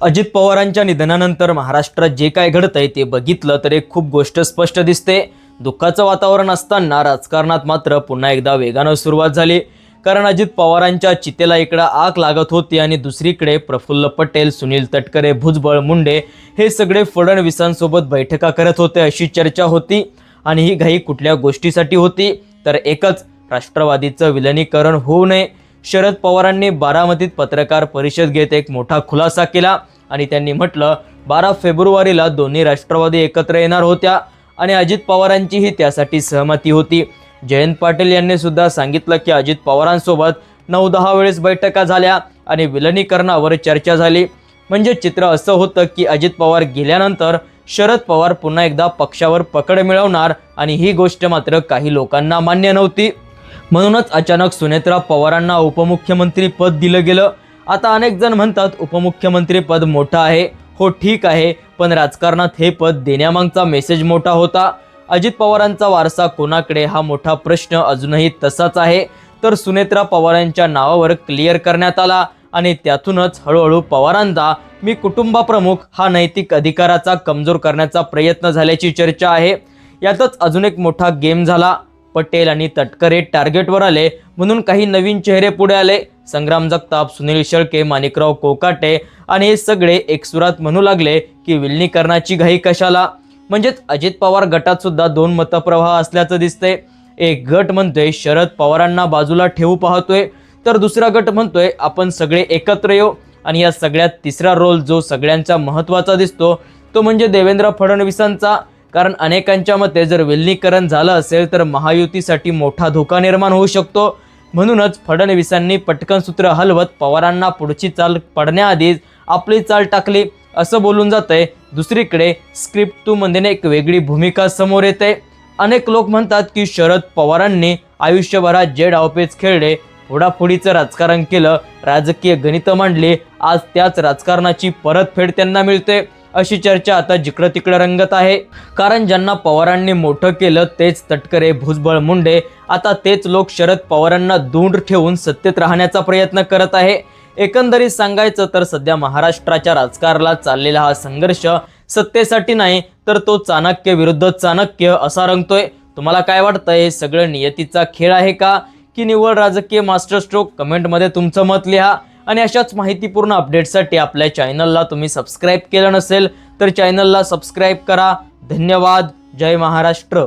अजित पवारांच्या निधनानंतर महाराष्ट्रात जे काय घडतंय ते बघितलं तर एक खूप गोष्ट स्पष्ट दिसते। दुःखाचं वातावरण असताना राजकारणात मात्र पुन्हा एकदा वेगानं सुरुवात झाली। कारण अजित पवारांच्या चितेला इकडे आग लागत होती आणि दुसरीकडे प्रफुल्ल पटेल, सुनील तटकरे, भुजबळ, मुंडे हे सगळे फडणवीसांसोबत बैठका करत होते अशी चर्चा होती। आणि ही घाई कुठल्या गोष्टीसाठी होती तर एकच, राष्ट्रवादीचं विलिनीकरण होऊ नये। शरद पवारांनी बारामतीत पत्रकार परिषद घेत एक मोठा खुलासा केला आणि त्यांनी म्हटलं 12 फेब्रुवारीला दोन्ही राष्ट्रवादी एकत्र येणार होत्या आणि अजित पवारांचीही त्यासाठी सहमती होती। जयंत पाटील यांनी सुद्धा सांगितलं की अजित पवारांसोबत 9-10 वेळेस बैठका झाल्या आणि विलिनीकरणावर चर्चा झाली। म्हणजे चित्र असं होतं की अजित पवार गेल्यानंतर शरद पवार पुन्हा एकदा पक्षावर पकड मिळवणार आणि ही गोष्ट मात्र काही लोकांना मान्य नव्हती। म्हणूनच अचानक सुनेत्रा पवारांना उपमुख्यमंत्री पद दिलं गेलं। आता अनेक जण म्हणतात उपमुख्यमंत्री पद मोठं आहे। हो ठीक आहे, पण राजकारणात हे पद देण्यामागचा मेसेज मोठा होता। अजित पवारांचा वारसा कोणाकडे हा मोठा प्रश्न अजूनही तसाच आहे। तर सुनेत्रा पवारांच्या नावावर क्लिअर करण्यात आला आणि त्यातूनच हळूहळू पवारांचा मी कुटुंबाप्रमुख हा नैतिक अधिकाराचा कमजोर करण्याचा प्रयत्न झाल्याची चर्चा आहे। यातच अजून एक मोठा गेम झाला। पटेल आणि तटकरे टार्गेटवर आले म्हणून काही नवीन चेहरे पुढे आले। संग्राम जगताप, सुनील शेळके, माणिकराव कोकाटे आणि हे सगळे एकसुरात म्हणू लागले की विलिनीकरणाची घाई कशाला। म्हणजेच अजित पवार गटात सुद्धा दोन मतप्रवाह असल्याचं दिसतंय। एक गट म्हणतोय शरद पवारांना बाजूला ठेवू पाहतोय, तर दुसरा गट म्हणतोय आपण सगळे एकत्र येऊ। आणि या सगळ्यात तिसरा रोल जो सगळ्यांचा महत्त्वाचा दिसतो तो म्हणजे देवेंद्र फडणवीसांचा। कारण अनेकांच्या मते जर विलिनीकरण झालं असेल तर महायुतीसाठी मोठा धोका निर्माण होऊ शकतो। म्हणूनच फडणवीसांनी पटकन सूत्र हलवत पवारांना पुढची चाल पडण्याआधीच आपली चाल टाकली असं बोलून जातंय। दुसरीकडे स्क्रिप्ट 2 मध्ये एक वेगळी भूमिका समोर येते। अनेक लोक म्हणतात की शरद पवारांनी आयुष्यभरात जे डावपेच खेळले, फोडाफोडीचं राजकारण केलं, राजकीय गणितं मांडली, आज त्याच राजकारणाची परतफेड त्यांना मिळते अशी चर्चा आता जिकडं तिकडं रंगत आहे। कारण ज्यांना पवारांनी मोठं केलं तेच तटकरे, भुजबळ, मुंडे आता तेच लोक शरद पवारांना दूर ठेवून सत्तेत राहण्याचा प्रयत्न करत आहे। एकंदरीत सांगायचं तर सध्या महाराष्ट्राच्या राजकारणाला चाललेला हा संघर्ष सत्तेसाठी नाही तर तो चाणक्य विरुद्ध चाणक्य असा रंगतोय। तुम्हाला काय वाटतं, हे सगळं नियतीचा खेळ आहे का की निव्वळ राजकीय मास्टर स्ट्रोक? कमेंटमध्ये तुमचं मत लिहा आणि अशाच माहितीपूर्ण अपडेट्ससाठी आपल्या चॅनलला तुम्ही सबस्क्राईब केलं नसेल तर चॅनलला सबस्क्राईब करा। धन्यवाद। जय महाराष्ट्र।